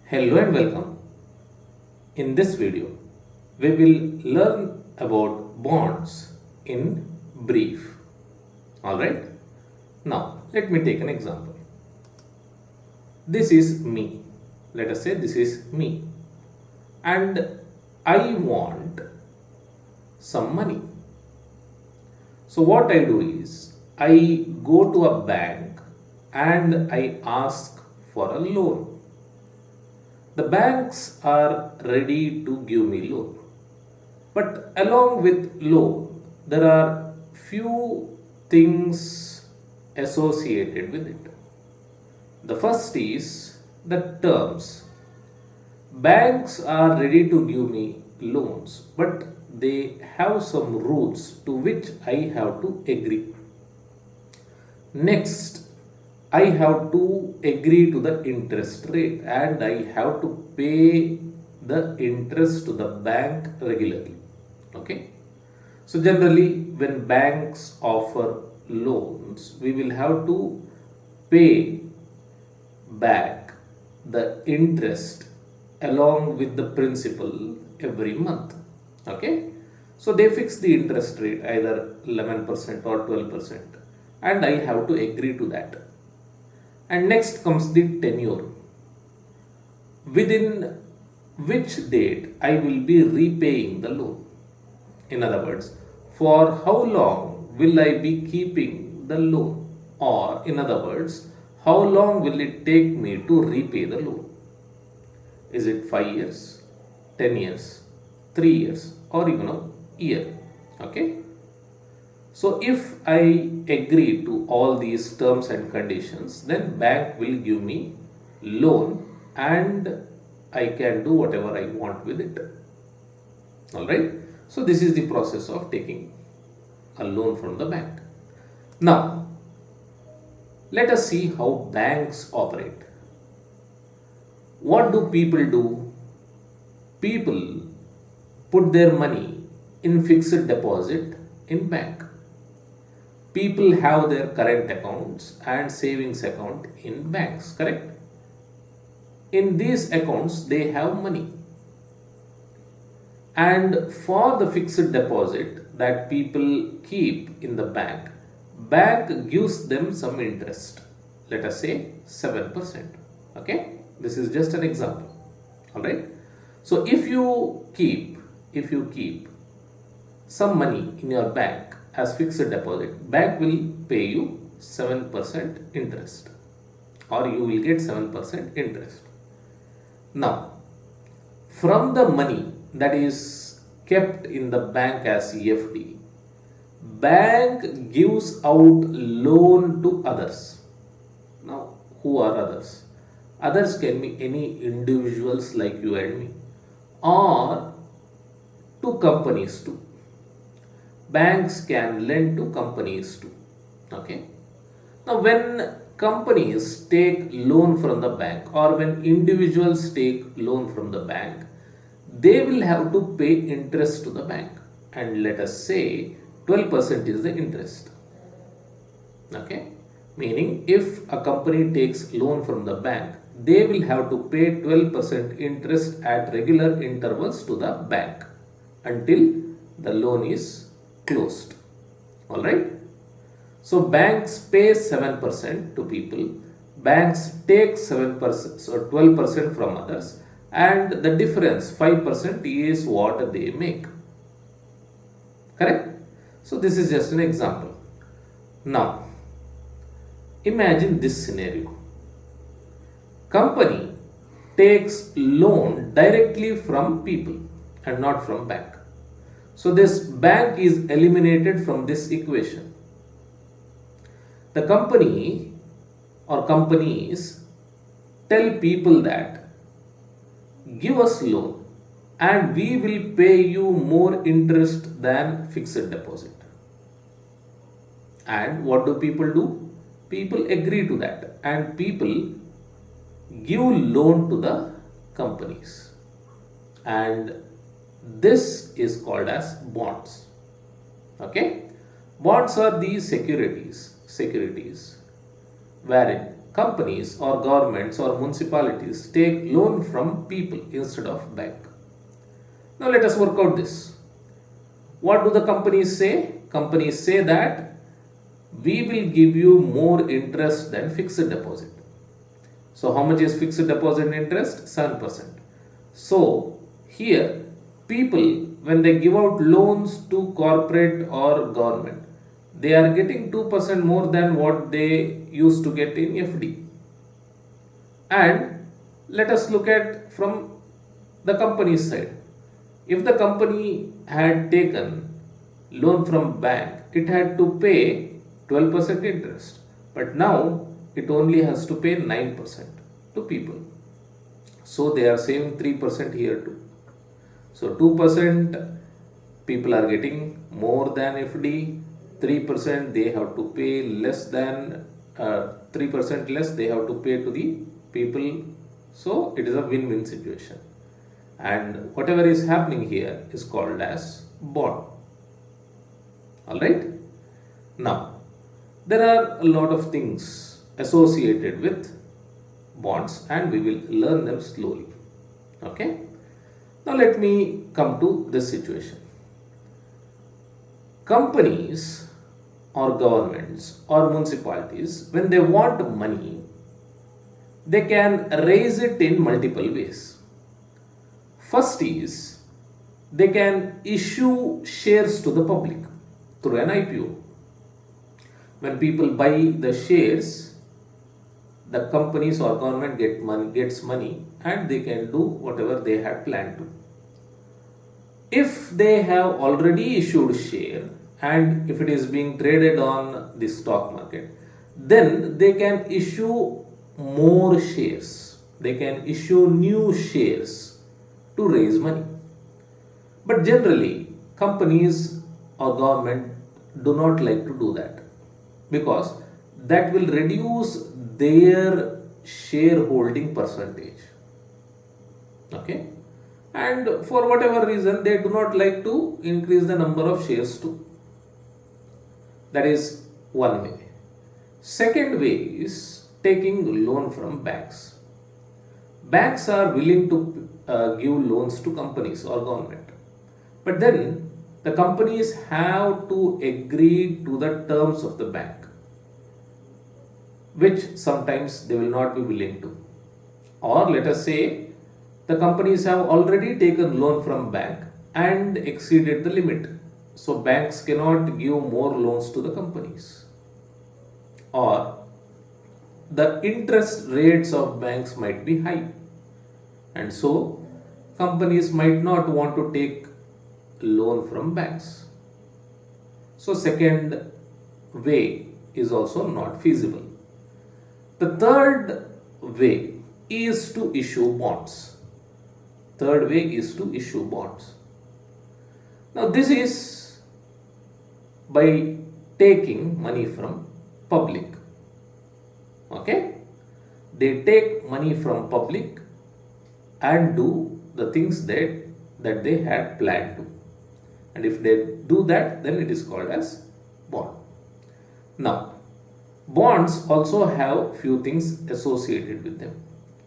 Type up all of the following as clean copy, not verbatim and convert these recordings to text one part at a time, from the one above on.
Hello and welcome. In this video, we will learn about bonds in brief. Alright? Now, let me take an example. This is me. Let us say this is me. And I want some money. So, what I do is I go to a bank and I ask for a loan. The banks are ready to give me loan. But along with loan, there are few things associated with it. The first is the terms. Banks are ready to give me loans, but they have some rules to which I have to agree. Next, I have to agree to the interest rate and I have to pay the interest to the bank regularly. Okay. So generally when banks offer loans, we will have to pay back the interest along with the principal every month. Okay. So they fix the interest rate either 11% or 12% and I have to agree to that. And next comes the tenure, within which date I will be repaying the loan. In other words, for how long will I be keeping the loan? Or, in other words, how long will it take me to repay the loan? Is it 5 years, 10 years, 3 years, or even a year? Okay. So if I agree to all these terms and conditions, then bank will give me loan and I can do whatever I want with it. Alright. So this is the process of taking a loan from the bank. Now, let us see how banks operate. What do people do? People put their money in fixed deposit in bank. People have their current accounts and savings account in banks, correct? In these accounts, they have money. And for the fixed deposit that people keep in the bank gives them some interest. Let us say 7%. Okay? This is just an example. Alright? So if you keep some money in your bank as fixed deposit, bank will pay you 7% interest or you will get 7% interest. Now, from the money that is kept in the bank as EFD, bank gives out loan to others. Now, who are others? Others can be any individuals like you and me or to companies too. Banks can lend to companies too. Okay. Now, when companies take loan from the bank or when individuals take loan from the bank, they will have to pay interest to the bank. And let us say 12% is the interest. Okay. Meaning if a company takes loan from the bank, they will have to pay 12% interest at regular intervals to the bank until the loan is closed. Alright. So banks pay 7% to people, banks take 7% so 12% from others, and the difference 5% is what they make. Correct? So this is just an example. Now imagine this scenario. Company takes loan directly from people and not from bank. So this bank is eliminated from this equation. The company or companies tell people that give us loan and we will pay you more interest than fixed deposit. And what do people do? People agree to that and people give loan to the companies. And this is called as bonds. Okay. Bonds are these securities wherein companies or governments or municipalities take loan from people instead of bank. Now let us work out this. What do the companies say? Companies say that we will give you more interest than fixed deposit. So how much is fixed deposit interest? 7%. So here people, when they give out loans to corporate or government, they are getting 2% more than what they used to get in FD. And let us look at from the company's side. If the company had taken loan from bank, it had to pay 12% interest. But now it only has to pay 9% to people. So they are saving 3% here too. So 2% people are getting more than FD, 3% they have to pay less than 3% less they have to pay to the people. So it is a win-win situation. And whatever is happening here is called as bond. Alright? Now, there are a lot of things associated with bonds and we will learn them slowly. Okay? Now let me come to this situation. Companies or governments or municipalities, when they want money, they can raise it in multiple ways. First is, they can issue shares to the public through an IPO. When people buy the shares, the companies or government gets money and they can do whatever they had planned to. If they have already issued share and if it is being traded on the stock market, then they can issue more shares. They can issue new shares to raise money. But generally, companies or government do not like to do that because that will reduce their shareholding percentage. Okay? And for whatever reason, they do not like to increase the number of shares too. That is one way. Second way is taking loan from banks. Banks are willing to give loans to companies or government. But then the companies have to agree to the terms of the bank, which sometimes they will not be willing to. Or let us say the companies have already taken loan from bank and exceeded the limit. So banks cannot give more loans to the companies. Or the interest rates of banks might be high. And so companies might not want to take loan from banks. So second way is also not feasible. The third way is to issue bonds. Third way is to issue bonds. Now this is by taking money from public. Okay? They take money from public and do the things that they had planned to. And if they do that, then it is called as bond. Now, bonds also have few things associated with them.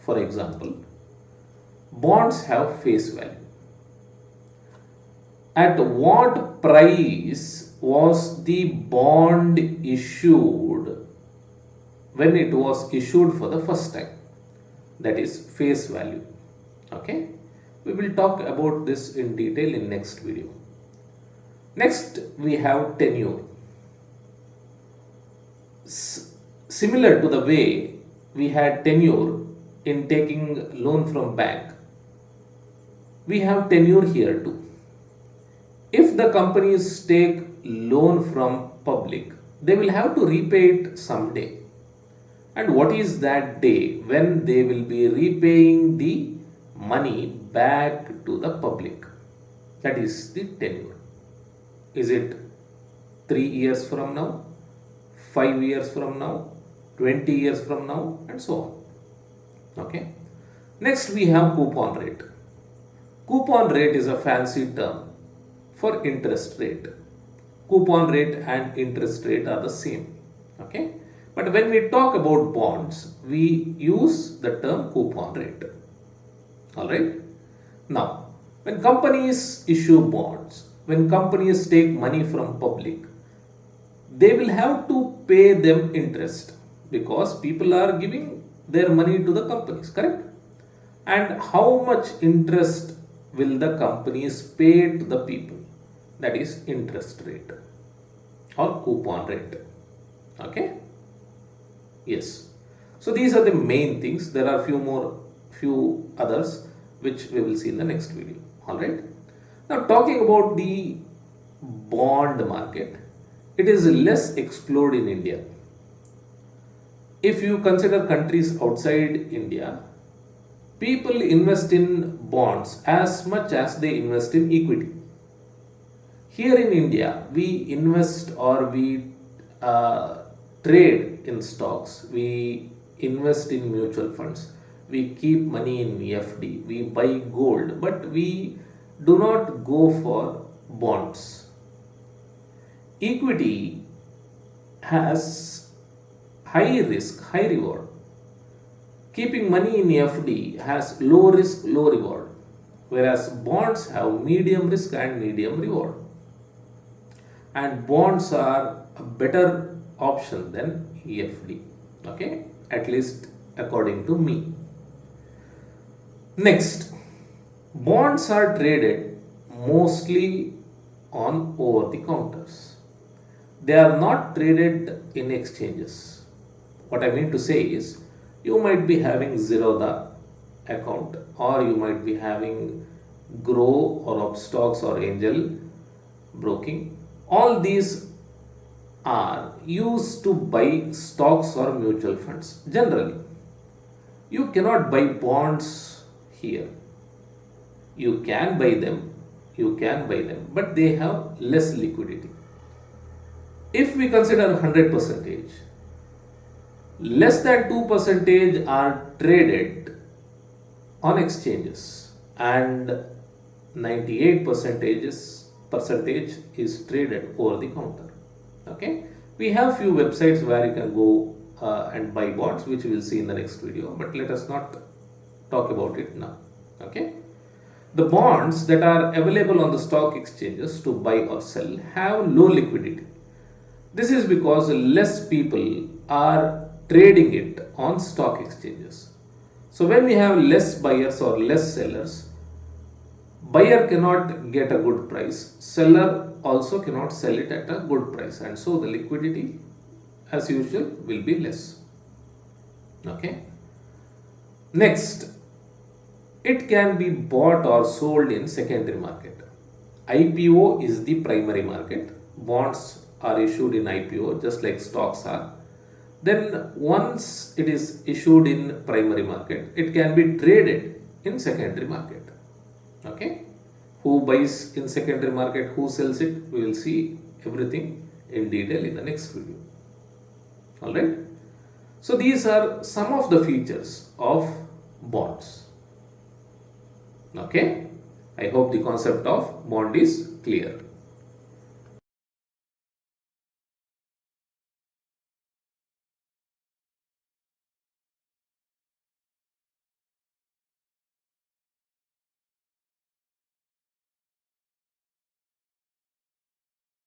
For example, bonds have face value. At what price was the bond issued when it was issued for the first time? That is face value. Okay? We will talk about this in detail in next video. Next, we have tenure. Similar to the way we had tenure in taking loan from bank, we have tenure here too. If the companies take loan from public, they will have to repay it someday. And what is that day when they will be repaying the money back to the public? That is the tenure. Is it 3 years from now, 5 years from now, 20 years from now, and so on? Okay. Next, we have coupon rate. Coupon rate is a fancy term for interest rate. Coupon rate and interest rate are the same. Okay. But when we talk about bonds, we use the term coupon rate. Alright? Now, when companies issue bonds, when companies take money from public, they will have to pay them interest because people are giving their money to the companies, correct? And how much interest will the companies pay to the people? That is interest rate or coupon rate. Okay? Yes. So these are the main things. There are few others which we will see in the next video. Alright. Now talking about the bond market, it is less explored in India. If you consider countries outside India, people invest in bonds as much as they invest in equity. Here in India, we invest or we trade in stocks, we invest in mutual funds, we keep money in FD, we buy gold, but we do not go for bonds. Equity has high risk, high reward. Keeping money in FD has low risk, low reward, whereas bonds have medium risk and medium reward. And bonds are a better option than EFD, okay, at least according to me. Next, bonds are traded mostly on over the counters. They are not traded in exchanges. What I mean to say is, you might be having Zerodha account, or you might be having Grow or Upstocks or Angel broking. All these are used to buy stocks or mutual funds. Generally, you cannot buy bonds here. You can buy them, but they have less liquidity. If we consider 100%, less than 2% are traded on exchanges and 98% is traded over the counter. Okay, we have few websites where you can go and buy bonds, which we will see in the next video, but let us not talk about it now. Okay, the bonds that are available on the stock exchanges to buy or sell have low liquidity. This is because less people are trading it on stock exchanges. So when we have less buyers or less sellers, buyer cannot get a good price, seller also cannot sell it at a good price, and so the liquidity as usual will be less. Okay. Next, it can be bought or sold in secondary market. IPO is the primary market. Bonds are issued in IPO just like stocks are. Then once it is issued in primary market, it can be traded in secondary market. Okay, who buys in secondary market, who sells it, we will see everything in detail in the next video. Alright, so these are some of the features of bonds. Okay, I hope the concept of bond is clear.